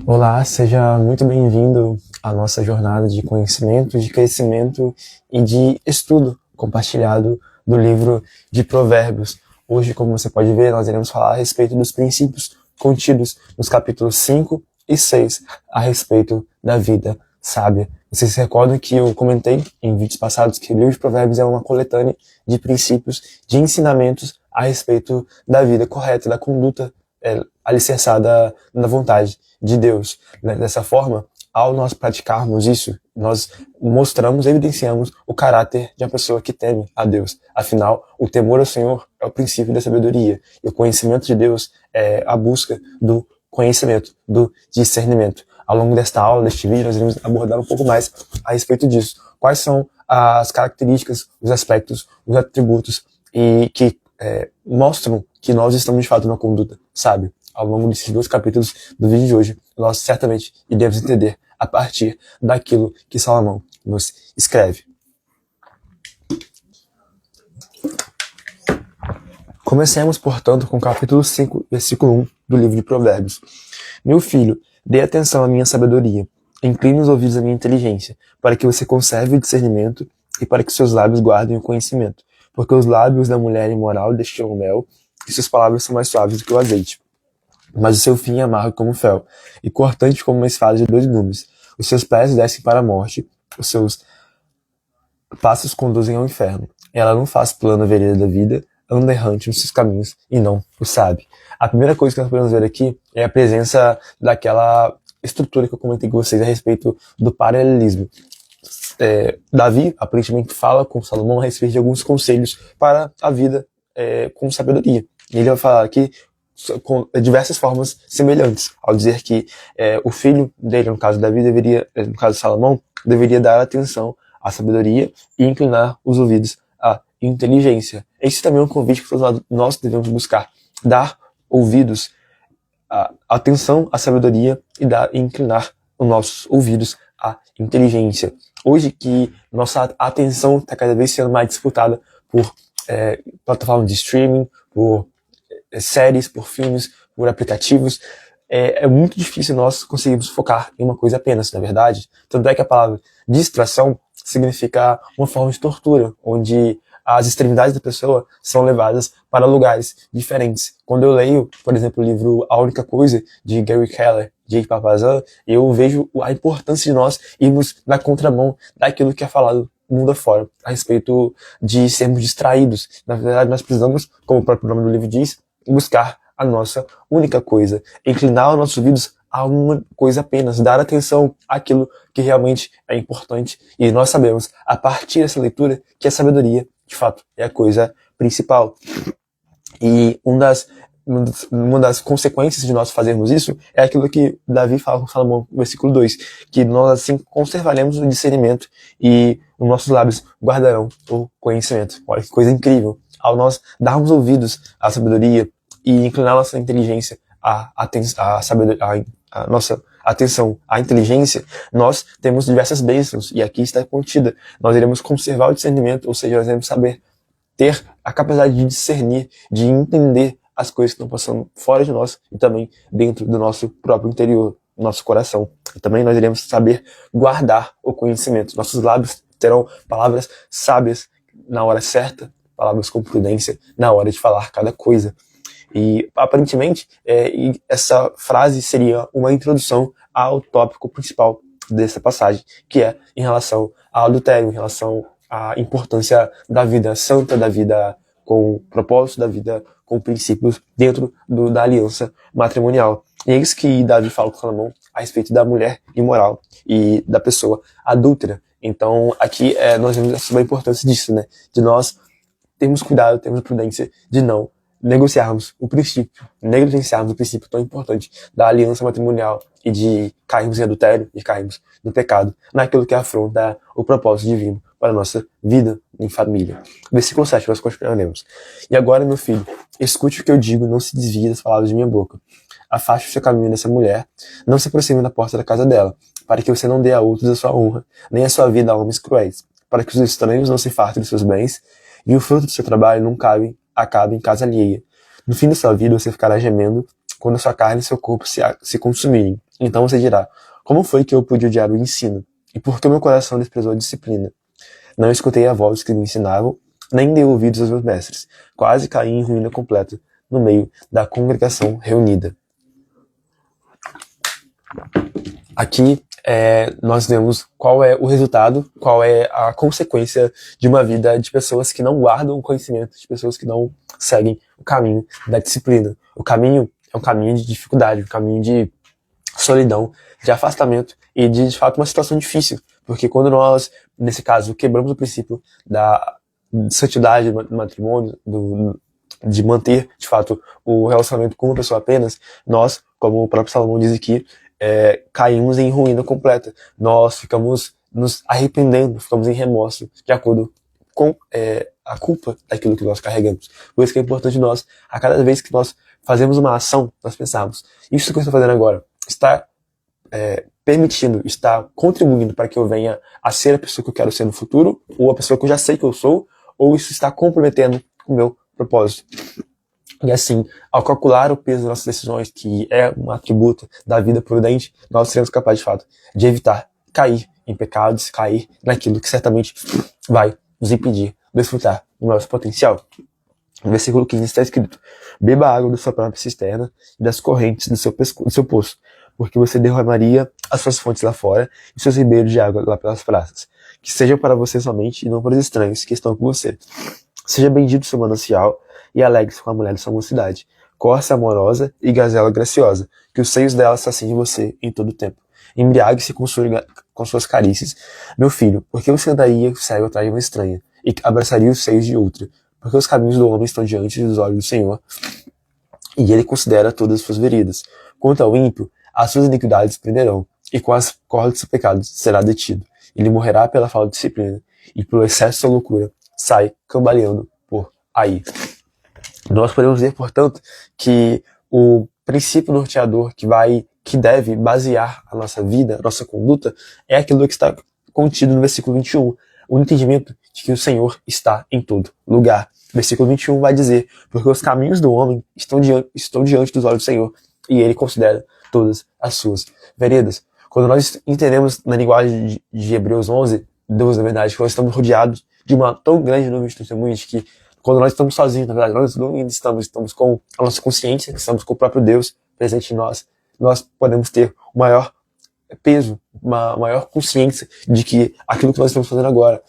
Olá, seja muito bem-vindo à nossa jornada de conhecimento, de crescimento e de estudo compartilhado do livro de Provérbios. Hoje, como você pode ver, nós iremos falar a respeito dos princípios contidos nos capítulos 5 e 6 a respeito da vida sábia. Vocês se recordam que eu comentei em vídeos passados que o livro de Provérbios é uma coletânea de princípios, de ensinamentos a respeito da vida correta, da conduta alicerçada na vontade de Deus. Dessa forma, ao nós praticarmos isso, nós mostramos, evidenciamos o caráter de uma pessoa que teme a Deus. Afinal, o temor ao Senhor é o princípio da sabedoria. E o conhecimento de Deus é a busca do conhecimento, do discernimento. Ao longo desta aula, deste vídeo, nós iremos abordar um pouco mais a respeito disso. Quais são as características, os aspectos, os atributos e que mostram que nós estamos de fato numa conduta sábia. Ao longo desses 2 capítulos do vídeo de hoje, nós certamente iremos entender a partir daquilo que Salomão nos escreve. Comecemos, portanto, com o capítulo 5, versículo 1 do livro de Provérbios. Meu filho, dê atenção à minha sabedoria, incline os ouvidos à minha inteligência, para que você conserve o discernimento e para que seus lábios guardem o conhecimento. Porque os lábios da mulher imoral destilam mel, e suas palavras são mais suaves do que o azeite. Mas o seu fim é amargo como fel, e cortante como uma espada de 2 gumes. Os seus pés descem para a morte, os seus passos conduzem ao inferno. Ela não faz plano a vereda da vida, anda errante nos seus caminhos e não o sabe. A primeira coisa que nós podemos ver aqui é a presença daquela estrutura que eu comentei com vocês a respeito do paralelismo. Davi aparentemente fala com Salomão a respeito de alguns conselhos para a vida com sabedoria. E ele vai falar aqui com diversas formas semelhantes, ao dizer que o filho dele, no caso Davi, no caso Salomão, deveria dar atenção à sabedoria e inclinar os ouvidos à inteligência. Esse também é um convite que todos nós devemos buscar, dar ouvidos, atenção à sabedoria e inclinar os nossos ouvidos à inteligência. Hoje que nossa atenção está cada vez sendo mais disputada por plataformas de streaming, por séries, por filmes, por aplicativos, é muito difícil nós conseguirmos focar em uma coisa apenas, na verdade. Tanto é que a palavra distração significa uma forma de tortura, onde as extremidades da pessoa são levadas para lugares diferentes. Quando eu leio, por exemplo, o livro A Única Coisa, de Gary Keller, Jake Papasan, eu vejo a importância de nós irmos na contramão daquilo que é falado mundo afora, a respeito de sermos distraídos. Na verdade, nós precisamos, como o próprio nome do livro diz, buscar a nossa única coisa, inclinar os nossos ouvidos a uma coisa apenas, dar atenção àquilo que realmente é importante. E nós sabemos, a partir dessa leitura, que a sabedoria, de fato, é a coisa principal. E uma das consequências de nós fazermos isso é aquilo que Davi fala com Salomão no versículo 2, que nós assim conservaremos o discernimento e os nossos lábios guardarão o conhecimento. Olha que coisa incrível. Ao nós darmos ouvidos à sabedoria e inclinar nossa inteligência a nossa atenção à inteligência, nós temos diversas bênçãos, e aqui está contida. Nós iremos conservar o discernimento, ou seja, nós iremos saber ter a capacidade de discernir, de entender as coisas que estão passando fora de nós e também dentro do nosso próprio interior, nosso coração. E também nós iremos saber guardar o conhecimento. Nossos lábios terão palavras sábias na hora certa, palavras com prudência na hora de falar cada coisa. E aparentemente essa frase seria uma introdução ao tópico principal dessa passagem, que é em relação ao adultério, em relação à importância da vida santa, da vida com propósito, da vida com princípios dentro da aliança matrimonial. E é isso que Davi fala com Salomão a respeito da mulher imoral e da pessoa adúltera. Então aqui nós vemos sobre a importância disso, né? De nós termos cuidado, termos prudência de não negociarmos o princípio, negligenciarmos o princípio tão importante da aliança matrimonial e de cairmos em adultério e cairmos no pecado, naquilo que afronta o propósito divino para a nossa vida em família. Versículo 7, nós continuaremos. E agora, meu filho, escute o que eu digo, não se desvie das palavras de minha boca. Afaste o seu caminho dessa mulher, não se aproxime da porta da casa dela, para que você não dê a outros a sua honra, nem a sua vida a homens cruéis, para que os estranhos não se fartem dos seus bens, e o fruto do seu trabalho não acabe em casa alheia. No fim da sua vida você ficará gemendo quando a sua carne e seu corpo se consumirem, Então você dirá, como foi que eu pude odiar o ensino? E por que meu coração desprezou a disciplina? Não escutei a voz que me ensinavam, nem dei ouvidos aos meus mestres. Quase caí em ruína completa, no meio da congregação reunida. Aqui nós vemos qual é o resultado, qual é a consequência de uma vida de pessoas que não guardam o conhecimento, de pessoas que não seguem o caminho da disciplina. O caminho é um caminho de dificuldade, um caminho de solidão, de afastamento e de fato uma situação difícil, porque quando nós, nesse caso, quebramos o princípio da santidade do matrimônio, de manter, de fato, o relacionamento com uma pessoa apenas, nós, como o próprio Salomão diz aqui, caímos em ruína completa. Nós ficamos nos arrependendo, ficamos em remorso, de acordo com a culpa daquilo que nós carregamos. Por isso que é importante nós, a cada vez que nós fazemos uma ação, nós pensarmos, isso que eu estou fazendo agora está permitindo, está contribuindo para que eu venha a ser a pessoa que eu quero ser no futuro, ou a pessoa que eu já sei que eu sou, ou isso está comprometendo o meu propósito. E assim, ao calcular o peso das nossas decisões, que é um atributo da vida prudente, nós seremos capazes, de fato, de evitar cair em pecados, cair naquilo que certamente vai nos impedir de desfrutar do nosso potencial. No versículo 15 está escrito: beba água da sua própria cisterna e das correntes do seu poço, porque você derramaria as suas fontes lá fora e seus ribeiros de água lá pelas praças. Que sejam para você somente e não para os estranhos que estão com você. Seja bendito o seu manancial e alegre-se com a mulher de sua mocidade, corça amorosa e gazela graciosa, que os seios dela saciem você em todo o tempo. Embriague-se com suas carícias, meu filho, porque você andaria cego atrás de uma estranha, e abraçaria os seios de outra, porque os caminhos do homem estão diante dos olhos do Senhor, e ele considera todas as suas veredas. Quanto ao ímpio, as suas iniquidades prenderão, e com as cordas dos seus pecados será detido. Ele morrerá pela falta de disciplina, e pelo excesso de sua loucura sai cambaleando por aí. Nós podemos ver, portanto, que o princípio norteador que deve basear a nossa vida, a nossa conduta, é aquilo que está contido no versículo 21, o entendimento de que o Senhor está em todo lugar. O versículo 21 vai dizer, porque os caminhos do homem estão diante dos olhos do Senhor, e ele considera todas as suas veredas. Quando nós entendemos na linguagem de Hebreus 11, 12, na verdade, que nós estamos rodeados de uma tão grande nuvem de testemunhas que quando nós estamos sozinhos, na verdade, nós não estamos com a nossa consciência, estamos com o próprio Deus presente em nós, nós podemos ter o maior peso, uma maior consciência de que aquilo que nós estamos fazendo agora,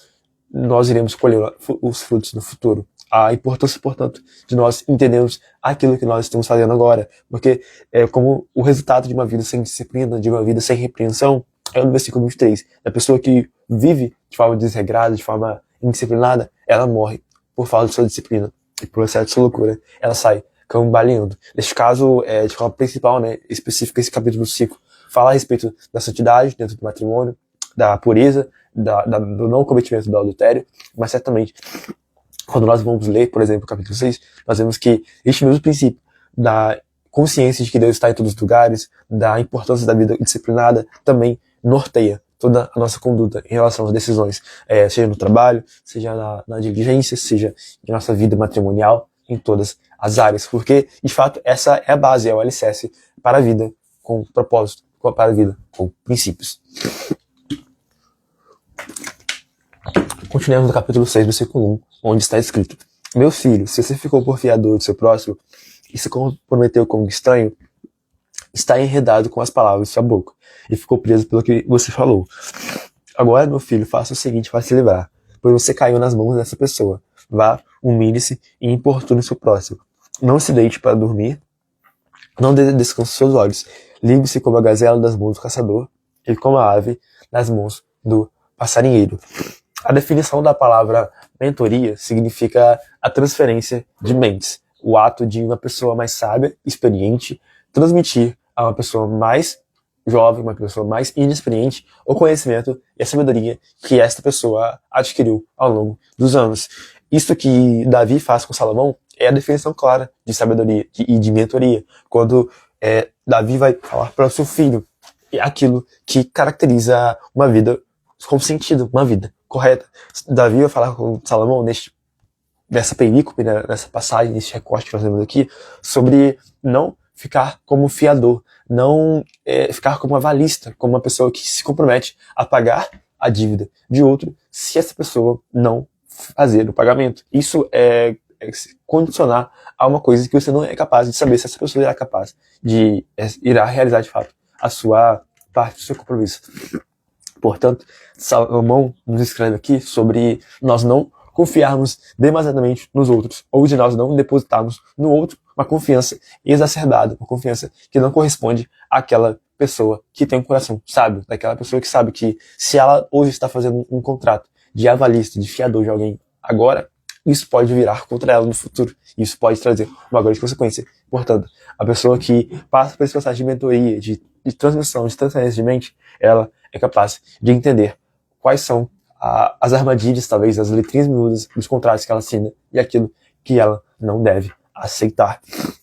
nós iremos colher os frutos no futuro. A importância, portanto, de nós entendermos aquilo que nós estamos fazendo agora, porque como o resultado de uma vida sem disciplina, de uma vida sem repreensão, é no versículo 23. A pessoa que vive de forma desregrada, de forma indisciplinada, ela morre por falta de sua disciplina e por excesso de sua loucura. Ela sai cambaleando. Neste caso, de forma principal, específica, esse capítulo 5 fala a respeito da santidade dentro do matrimônio, da pureza, do não cometimento do adultério, mas certamente, quando nós vamos ler, por exemplo, o capítulo 6, nós vemos que este mesmo princípio da consciência de que Deus está em todos os lugares, da importância da vida disciplinada, também norteia toda a nossa conduta em relação às decisões, seja no trabalho, seja na diligência, seja em nossa vida matrimonial, em todas as áreas, porque, de fato, essa é a base, é o alicerce para a vida com propósito, para a vida com princípios. Continuemos no capítulo 6, versículo 1, onde está escrito: meu filho, se você ficou por fiador do seu próximo e se comprometeu com um estranho, está enredado com as palavras de sua boca e ficou preso pelo que você falou. Agora, meu filho, faça o seguinte para se livrar, pois você caiu nas mãos dessa pessoa. Vá, humilhe-se e importune seu próximo. Não se deite para dormir, não descanse seus olhos. Livre-se como a gazela das mãos do caçador e como a ave nas mãos do passarinheiro. A definição da palavra mentoria significa a transferência de mentes, o ato de uma pessoa mais sábia, experiente, transmitir a uma pessoa mais jovem, uma pessoa mais inexperiente, o conhecimento e a sabedoria que esta pessoa adquiriu ao longo dos anos. Isso que Davi faz com Salomão é a definição clara de sabedoria e de mentoria, quando Davi vai falar para o seu filho aquilo que caracteriza uma vida com sentido, uma vida correta. Davi vai falar com Salomão nessa perícope, nessa passagem, nesse recorte que nós vemos aqui, sobre não ficar como fiador, não ficar como avalista, como uma pessoa que se compromete a pagar a dívida de outro se essa pessoa não fazer o pagamento. Isso é condicionar a uma coisa que você não é capaz de saber se essa pessoa irá capaz de irá realizar de fato a sua parte do seu compromisso. Portanto, Salomão nos escreve aqui sobre nós não confiarmos demasiadamente nos outros, ou de nós não depositarmos no outro uma confiança exacerbada, uma confiança que não corresponde àquela pessoa que tem um coração sábio, daquela pessoa que sabe que se ela hoje está fazendo um contrato de avalista, de fiador de alguém agora, isso pode virar contra ela no futuro. Isso pode trazer uma grande consequência. Portanto, a pessoa que passa por esse processo de mentoria, de transmissão, de transferência de mente, ela é capaz de entender quais são as armadilhas, talvez, as letrinhas miúdas dos contratos que ela assina e aquilo que ela não deve aceitar.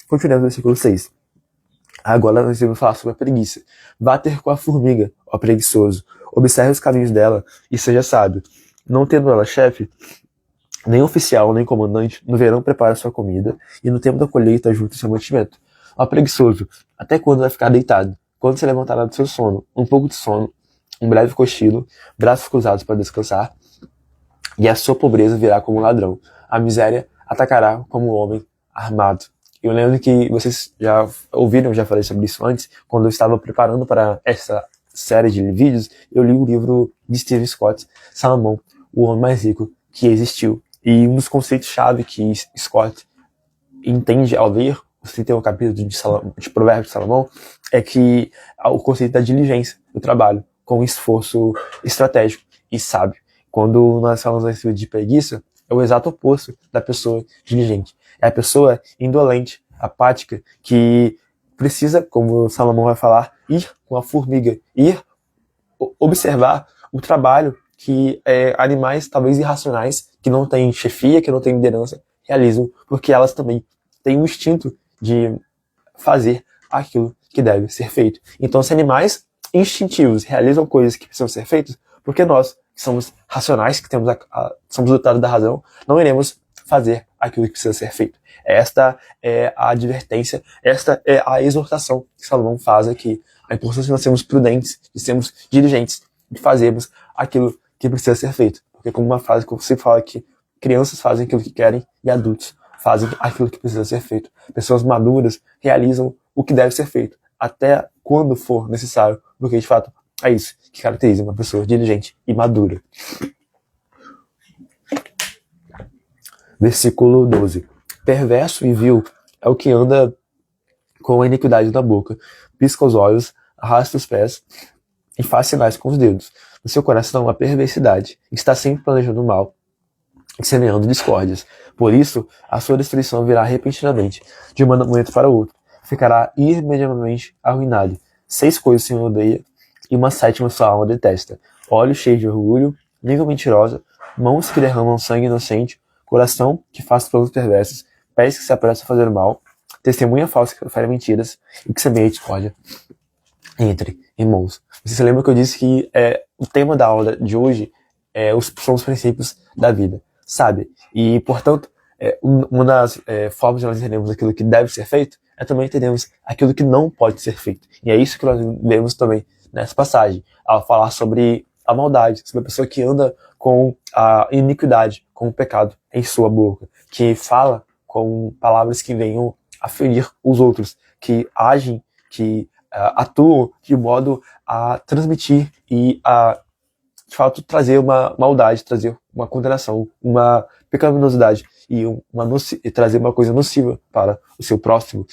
Continuando no versículo 6. Agora nós vamos falar sobre a preguiça. Vá ter com a formiga, ó preguiçoso. Observe os caminhos dela e seja sábio. Não tendo ela chefe, nem oficial, nem comandante, no verão prepara sua comida e no tempo da colheita ajuda o seu mantimento. Ó preguiçoso, até quando vai ficar deitado? Quando se levantará do seu sono? Um pouco de sono, um breve cochilo, braços cruzados para descansar, e a sua pobreza virá como ladrão. A miséria atacará como um homem armado. Eu lembro que vocês já ouviram, já falei sobre isso antes, quando eu estava preparando para essa série de vídeos, eu li o livro de Steve Scott, Salomão, o homem mais rico que existiu. E um dos conceitos-chave que Scott entende ao ler os 31 capítulos de Provérbios de Salomão é que o conceito da diligência do trabalho, com esforço estratégico e sábio. Quando nós falamos a respeito de preguiça, é o exato oposto da pessoa diligente. É a pessoa indolente, apática, que precisa, como Salomão vai falar, ir com a formiga, ir observar o trabalho que animais talvez irracionais, que não têm chefia, que não têm liderança, realizam, porque elas também têm o instinto de fazer aquilo que deve ser feito. Então, se animais instintivos realizam coisas que precisam ser feitas, porque nós, que somos racionais, que somos dotados da razão, não iremos fazer aquilo que precisa ser feito. Esta é a advertência, esta é a exortação que Salomão faz aqui. A importância de nós sermos prudentes, de sermos diligentes, de fazermos aquilo que precisa ser feito. Porque como uma frase que você fala que crianças fazem aquilo que querem e adultos fazem aquilo que precisa ser feito. Pessoas maduras realizam o que deve ser feito, até quando for necessário, porque de fato é isso que caracteriza uma pessoa diligente e madura. Versículo 12. Perverso e vil é o que anda com a iniquidade na boca, pisca os olhos, arrasta os pés e faz sinais com os dedos. No seu coração há perversidade, está sempre planejando o mal e semeando discórdias. Por isso, a sua destruição virá repentinamente, de um momento para o outro. Ficará irremediavelmente arruinado. 6 coisas o Senhor odeia, e uma 7ª sua alma detesta: olhos cheios de orgulho, língua mentirosa, mãos que derramam sangue inocente, coração que faz planos perversos, pés que se apressam a fazer o mal, testemunha falsa que profere mentiras e que semeia discórdia entre irmãos. Você se lembra que eu disse que o tema da aula de hoje são os princípios da vida, sabe? E, portanto, uma das formas de nós entendermos aquilo que deve ser feito é também entendermos aquilo que não pode ser feito. E é isso que nós vemos também nessa passagem, ao falar sobre a maldade, sobre a pessoa que anda com a iniquidade, com o pecado em sua boca, que fala com palavras que venham a ferir os outros, que agem, que atuam de modo a transmitir e a, de fato, trazer uma maldade, trazer uma condenação, uma pecaminosidade e trazer uma coisa nociva para o seu próximo.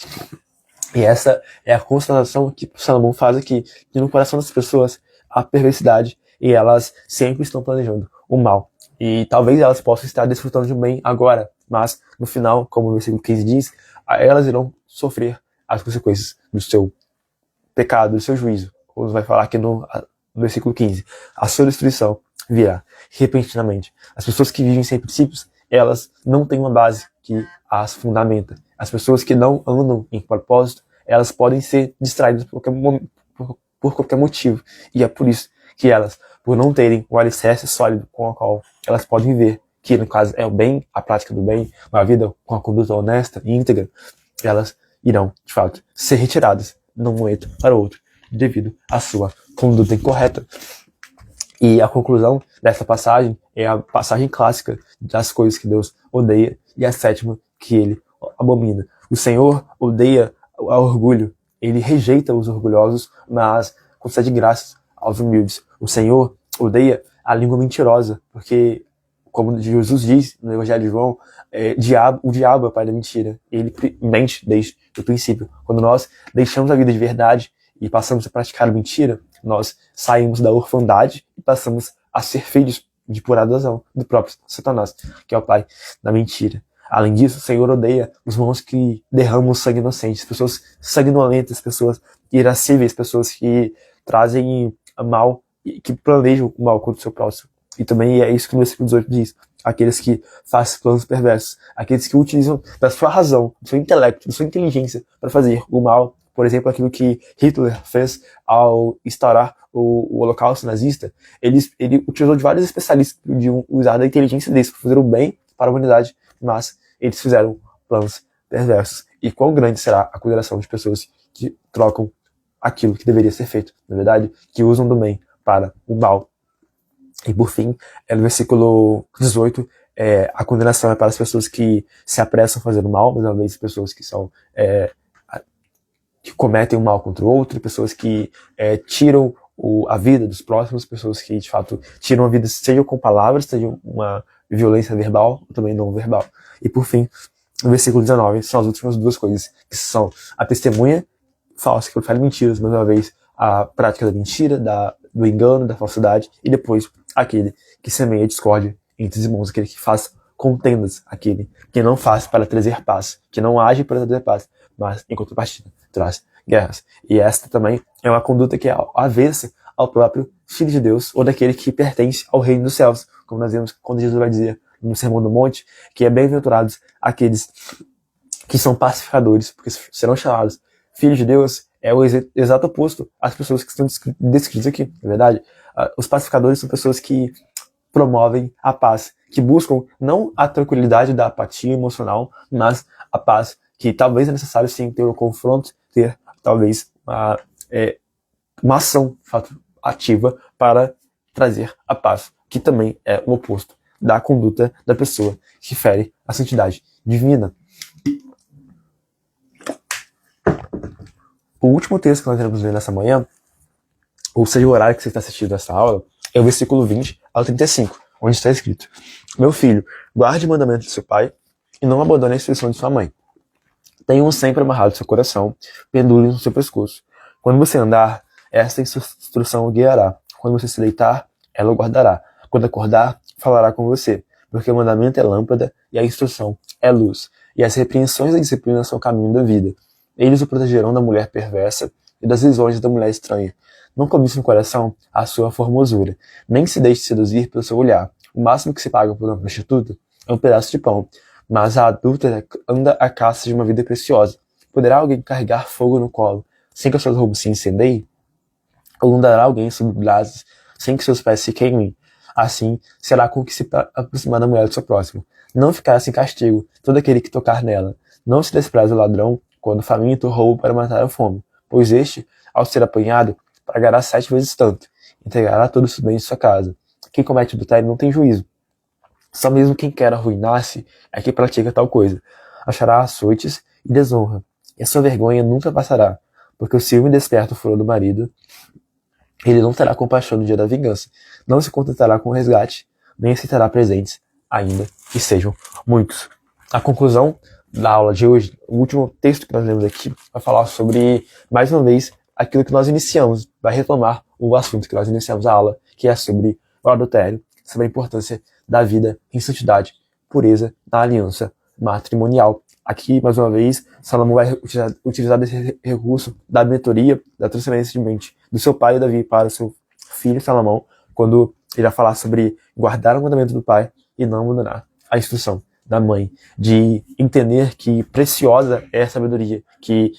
E essa é a constatação que Salomão faz aqui, que no coração das pessoas há perversidade e elas sempre estão planejando o mal. E talvez elas possam estar desfrutando de um bem agora, mas no final, como o versículo 15 diz, elas irão sofrer as consequências do seu pecado, do seu juízo. Como vai falar aqui no versículo 15. A sua destruição virá repentinamente. As pessoas que vivem sem princípios, elas não têm uma base que as fundamenta. As pessoas que não andam em propósito, elas podem ser distraídas por qualquer motivo. E é por isso que elas, por não terem o alicerce sólido com o qual elas podem viver, que no caso é o bem, a prática do bem, uma vida com a conduta honesta e íntegra, elas irão, de fato, ser retiradas de um momento para o outro, devido à sua conduta incorreta. E a conclusão dessa passagem é a passagem clássica das coisas que Deus odeia e a sétima que ele abomina. O Senhor odeia o orgulho, ele rejeita os orgulhosos, mas concede graças aos humildes. O Senhor odeia a língua mentirosa, porque, como Jesus diz no Evangelho de João, o diabo é o pai da mentira. Ele mente desde o princípio. Quando nós deixamos a vida de verdade e passamos a praticar mentira, nós saímos da orfandade e passamos a ser filhos de pura adoção do próprio Satanás, que é o pai da mentira. Além disso, o Senhor odeia os mãos que derramam sangue inocente, pessoas sanguinolentas, pessoas irascíveis, pessoas que trazem mal, que planejam o mal contra o seu próximo. E também é isso que no versículo 18 diz: aqueles que fazem planos perversos, aqueles que utilizam da sua razão, do seu intelecto, da sua inteligência para fazer o mal. Por exemplo, aquilo que Hitler fez ao instaurar o Holocausto nazista, ele utilizou de vários especialistas que podiam usar da inteligência deles para fazer o bem para a humanidade, mas eles fizeram planos perversos. E quão grande será a consideração de pessoas que trocam aquilo que deveria ser feito, na verdade, que usam do bem para o mal. E por fim, no versículo 18, a condenação é para as pessoas que se apressam a fazer o mal, mais uma vez, pessoas que são que cometem o mal contra o outro, pessoas que tiram a vida dos próximos, pessoas que, de fato, tiram a vida, seja com palavras, seja uma violência verbal, ou também não verbal. E, por fim, no versículo 19, são as últimas duas coisas, que são a testemunha falsa, que prefere mentiras, mais uma vez, a prática da mentira, do engano, da falsidade, e depois aquele que semeia discórdia entre os irmãos, aquele que faz contendas, aquele que não faz para trazer paz, que não age para trazer paz, mas, em contrapartida, traz guerras. E esta também é uma conduta que é avessa ao próprio Filho de Deus, ou daquele que pertence ao reino dos céus, como nós vemos quando Jesus vai dizer no Sermão do Monte, que é bem-aventurados aqueles que são pacificadores, porque serão chamados filhos de Deus. É o exato oposto às pessoas que estão descritas aqui, na verdade. Os pacificadores são pessoas que promovem a paz, que buscam não a tranquilidade da apatia emocional, mas a paz, que talvez é necessário sim ter um confronto, ter talvez uma ação ativa para trazer a paz, que também é o oposto da conduta da pessoa que fere a santidade divina. O último texto que nós iremos ler nessa manhã, ou seja, o horário que você está assistindo essa aula, é o versículo 20 ao 35, onde está escrito: Meu filho, guarde o mandamento de seu pai e não abandone a instrução de sua mãe. Tenha-o sempre amarrado no seu coração, pendure no seu pescoço. Quando você andar, esta instrução o guiará. Quando você se deitar, ela o guardará. Quando acordar, falará com você. Porque o mandamento é lâmpada e a instrução é luz. E as repreensões da disciplina são o caminho da vida. Eles o protegerão da mulher perversa e das visões da mulher estranha. Não cobice no coração a sua formosura, nem se deixe seduzir pelo seu olhar. O máximo que se paga por uma prostituta é um pedaço de pão, mas a adúltera anda à caça de uma vida preciosa. Poderá alguém carregar fogo no colo sem que as suas roupas se incendeiem? Ou andará alguém sob brasas sem que seus pés se queimem? Assim será com que se aproximar da mulher do seu próximo. Não ficará sem castigo todo aquele que tocar nela. Não se despreze o ladrão quando faminto rouba para matar a fome, pois este, ao ser apanhado, pagará 7 vezes tanto, entregará todos os bens de sua casa. Quem comete adultério não tem juízo. Só mesmo quem quer arruinar-se é que pratica tal coisa. Achará açoites e desonra, e a sua vergonha nunca passará, porque o ciúme desperta o furor do marido. Ele não terá compaixão no dia da vingança, não se contentará com o resgate, nem aceitará presentes, ainda que sejam muitos. A conclusão da aula de hoje, o último texto que nós lemos aqui, vai falar sobre, mais uma vez, aquilo que nós iniciamos, vai retomar o assunto que nós iniciamos a aula, que é sobre o adultério, sobre a importância da vida em santidade, pureza na aliança matrimonial. Aqui, mais uma vez, Salomão vai utilizar desse recurso da mentoria, da transferência de mente do seu pai Davi para o seu filho Salomão, quando ele vai falar sobre guardar o mandamento do pai e não abandonar a instrução da mãe, de entender que preciosa é a sabedoria, que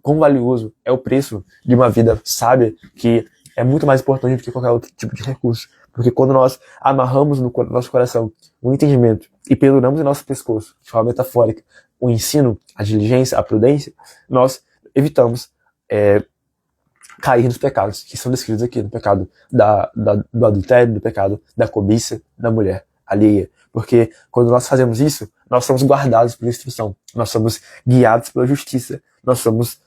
quão valioso é o preço de uma vida sábia, que é muito mais importante do que qualquer outro tipo de recurso. Porque quando nós amarramos no nosso coração o entendimento e penduramos em nosso pescoço, de forma metafórica, o ensino, a diligência, a prudência, nós evitamos cair nos pecados que são descritos aqui, no pecado do adultério, do pecado da cobiça da mulher alheia. Porque quando nós fazemos isso, nós somos guardados pela instrução, nós somos guiados pela justiça, nós somos,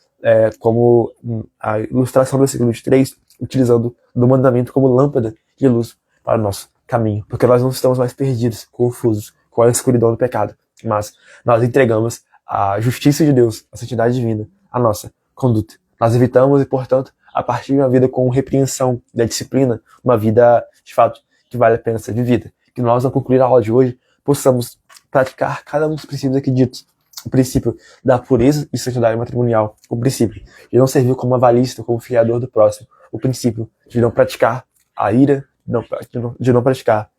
como a ilustração do versículo 23, utilizando do mandamento como lâmpada de luz para o nosso caminho. Porque nós não estamos mais perdidos, confusos com a escuridão do pecado, mas nós entregamos a justiça de Deus, a santidade divina, a nossa conduta. Nós evitamos e, portanto, a partir de uma vida com repreensão da disciplina, uma vida, de fato, que vale a pena ser vivida. Que nós, ao concluir a aula de hoje, possamos praticar cada um dos princípios aqui ditos. O princípio da pureza e santidade matrimonial. O princípio de não servir como avalista, como fiador do próximo. O princípio de não praticar a ira, de não praticar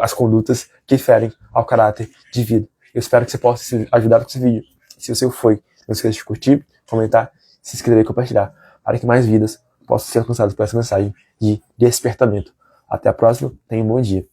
as condutas que ferem ao caráter de vida. Eu espero que você possa se ajudar com esse vídeo. Se o seu foi, não esqueça de curtir, comentar, se inscrever e compartilhar, para que mais vidas possam ser alcançadas por essa mensagem de despertamento. Até a próxima, tenha um bom dia.